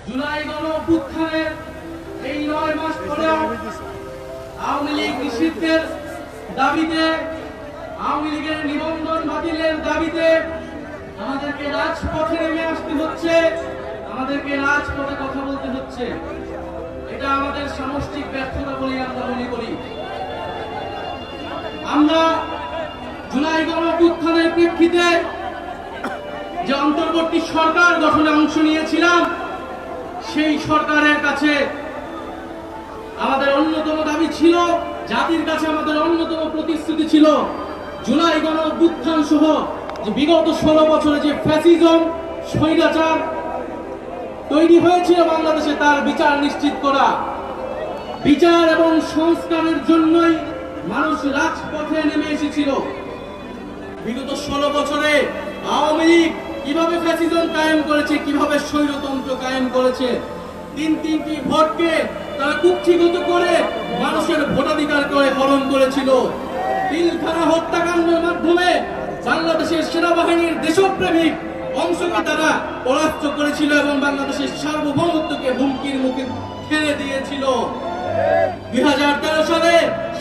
জুলাই গণঅভ্যুত্থানের এই ৯ মাস পরেও আওয়ামী লীগ নিষিদ্ধের দাবিতে, আওয়ামী লীগের নিবন্ধন বাতিলের দাবিতে আমাদেরকে রাজপথে নেমে আসতে হচ্ছে, আমাদেরকে রাজপথে কথা বলতে হচ্ছে। এটা আমাদের সামষ্টিক ব্যর্থতা বলে আমরা মনে করি। আমরা জুলাই গণঅভ্যুত্থানের প্রেক্ষিতে যে অন্তর্বর্তী সরকার গঠনে অংশ নিয়েছিলাম, সেই সরকারের কাছে আমাদের অন্যতম দাবি ছিল, জাতির কাছে আমাদের অন্যতম প্রতিশ্রুতি ছিল, জুলাই গণঅভ্যুত্থান সহ যে বিগত 16 বছরে যে ফ্যাসিজম, স্বৈরাচার তৈরি হয়েছিল বাংলাদেশে, তার বিচার নিশ্চিত করা। বিচার এবং সংস্কারের জন্যই মানুষ রাজপথে নেমে এসেছিল। বিগত 16 বছরে আওয়ামী লীগ কিভাবে ফ্যাসিজম কায়েম করেছে, কিভাবে স্বৈরতন্ত্র কায়েম করেছে, তিনটি ভোটকে তারা কুক্ষিগত করে মানুষের ভোটাধিকার করে হরণ করেছিল। পিলখানা হত্যাকাণ্ডের মাধ্যমে বাংলাদেশের সেনাবাহিনীর দেশপ্রেমিক অংশকে তারা পরাস্ত করেছিল এবং বাংলাদেশের সার্বভৌমত্বকে হুমকির মুখে ঠেলে দিয়েছিল। 2013 সালে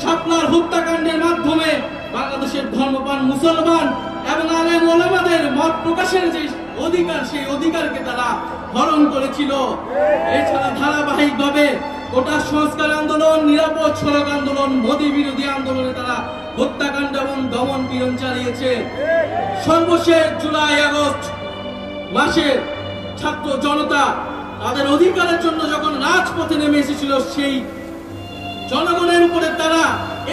শাপলার হত্যাকাণ্ডের মাধ্যমে বাংলাদেশের ধর্মপ্রাণ মুসলমান এবং আলেম ওলামাদের মত প্রকাশের যে অধিকার, সেই অধিকারকে তারা হরণ করেছিল। এছাড়া ধারাবাহিকভাবে গোটা সংস্কার আন্দোলন, নিরাপদ সড়ক আন্দোলন, মোদী বিরোধী আন্দোলনে তারা হত্যাকাণ্ড এবং দমন পীড়ন চালিয়েছে। সর্বশেষ জুলাই আগস্ট মাসে ছাত্র জনতা তাদের অধিকারের জন্য যখন রাজপথে নেমে এসেছিল, সেই জনগণের উপরে তারা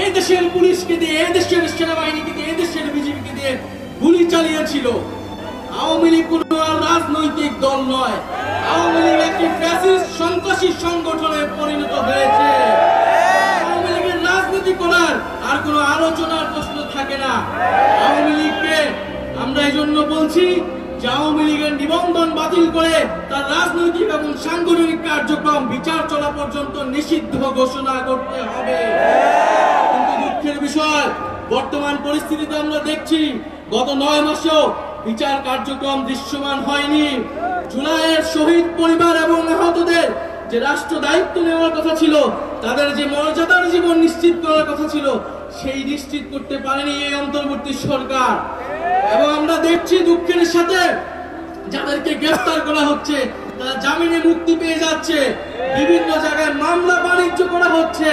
এই দেশের পুলিশকে দিয়ে, এই দেশের সেনাবাহিনীকে দিয়ে, এই দেশের বিজেপিকে দিয়ে গুলি চালিয়েছিল। আওয়ামী লীগ কোন রাজনৈতিক দল নয়, আওয়ামী লীগ একটি ফ্যাসিস্ট সন্ত্রাসী সংগঠনে পরিণত হয়েছে। আওয়ামী লীগের রাজনীতি করার আর কোনো আলোচনার প্রশ্ন থাকে না। আওয়ামী লীগকে আমরা এই জন্য বলছি যে আওয়ামী লীগের নিবন্ধন বাতিল করে তার রাজনৈতিক এবং সাংগঠনিক কার্যক্রম বিচার চলা পর্যন্ত নিষিদ্ধ ঘোষণা করতে হবে। কিন্তু দুঃখের বিষয়, বর্তমান পরিস্থিতিতে আমরা দেখছি গত 9 মাসেও বিচার কার্যক্রম দৃশ্যমান হয়নি। জুলাইয়ের শহীদ পরিবার এবং আহতদের যে রাষ্ট্র দায়িত্ব নেওয়ার কথা ছিল, তাদের যে মর্যাদার জীবন নিশ্চিত করার কথা ছিল, সেই নিশ্চিত করতে পারেনি এই অন্তর্বর্তী সরকার। এবং আমরা দেখছি দুঃখের সাথে যাদেরকে গ্রেফতার করা হচ্ছে তারা জামিনে মুক্তি পেয়ে যাচ্ছে, বিভিন্ন জায়গায় মামলা বাণিজ্য করা হচ্ছে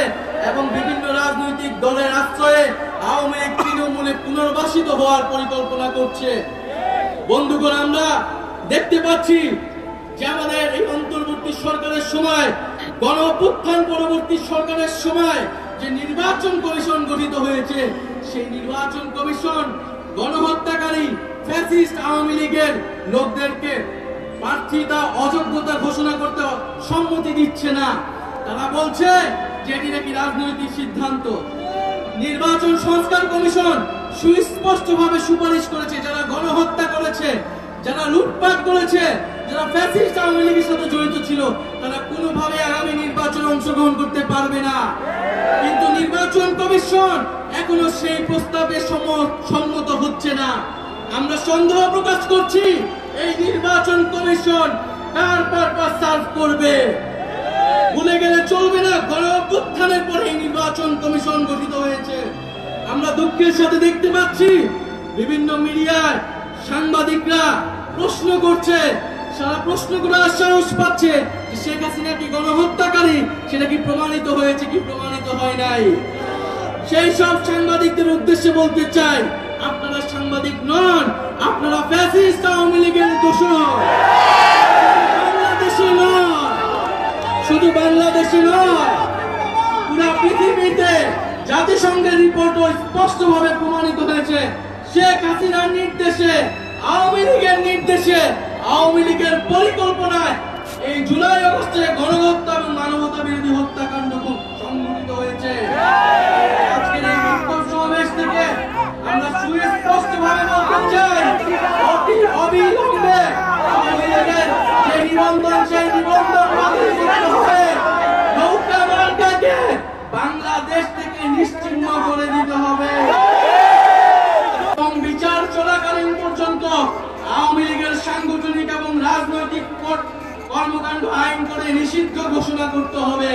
এবং বিভিন্ন রাজনৈতিক দলের আশ্রয়ে আওয়ামী লীগ তৃণমূলে পুনর্বাসিত হওয়ার পরিকল্পনা করছে। বন্ধুগণ, আমরা দেখতে পাচ্ছি যে আমাদের এই অন্তর্বর্তী সরকারের সময়, গণঅভ্যুত্থান পরবর্তী সরকারের সময় যে নির্বাচন কমিশন গঠিত হয়েছে, সেই নির্বাচন কমিশন গণহত্যাকারী ফ্যাসিস্ট আওয়ামী লীগের লোকদেরকে প্রার্থিতা অযোগ্যতা ঘোষণা করতে সম্মতি দিচ্ছে না। তারা বলছে যে এটি নাকি রাজনৈতিক সিদ্ধান্ত। নির্বাচন সংস্কার কমিশন সুস্পষ্টভাবে সুপারিশ করেছে, যারা গণহত্যা করেছে, যারা লুটপাট করেছে, যারা ফ্যাসিস্ট আওয়ামী লীগের সাথে জড়িত ছিল, তারা কোনোভাবে আগামী নির্বাচনে অংশগ্রহণ করতে পারবে না। কিন্তু নির্বাচন কমিশন এখনো সেই প্রস্তাবে সম্মত হচ্ছে না। আমরা সন্দেহ প্রকাশ করছি এই নির্বাচন কমিশন কার পারপাস সার্ভ করবে। ভুলে গেলে চলবে না, গণঅভ্যুত্থানের পরে এই নির্বাচন কমিশন গঠিত হয়েছে। আমরা দুঃখের সাথে দেখতে পাচ্ছি বিভিন্ন মিডিয়ায় সাংবাদিকরা প্রশ্ন করছে, সারা প্রশ্ন করার সাহস পাচ্ছে যে শেখ হাসিনা কি গণহত্যাকারী, সেটা কি প্রমাণিত হয়েছে কি প্রমাণিত হয় নাই। সেই সব সাংবাদিকদের উদ্দেশ্যে বলতে চাই, আপনারা সাংবাদিক নন, আপনারা ফ্যাসিস্ট আওয়ামী লীগের দোসর। বাংলাদেশে নয়, শুধু বাংলাদেশে নয়, পুরো পৃথিবীতে জাতিসংঘের রিপোর্টও স্পষ্টভাবে প্রমাণিত হয়েছে, শেখ হাসিনার নির্দেশে, আওয়ামী লীগের নির্দেশে, আওয়ামী লীগের পরিকল্পনায় এই জুলাই আগস্টে গণহত্যা এবং মানবতা বিরোধী হত্যাকাণ্ড সংঘটিত হয়েছে। আজকের এই বিক্ষোভ সমাবেশ থেকে আমরা সুস্পষ্টভাবে বলতে চাই, অতি অবিলম্বে আওয়ামী লীগের যে নিবন্ধন, সেই নিবন্ধন বাতিল করতে হবে। নৌকা মার্কাকে বাংলাদেশ থেকে নিশ্চিহ্ন করে দিতে হবে এবং বিচার চলাকালীন পর্যন্ত আওয়ামী লীগের সাংগঠনিক এবং রাজনৈতিক কর্মকাণ্ড আইন করে নিষিদ্ধ ঘোষণা করতে হবে।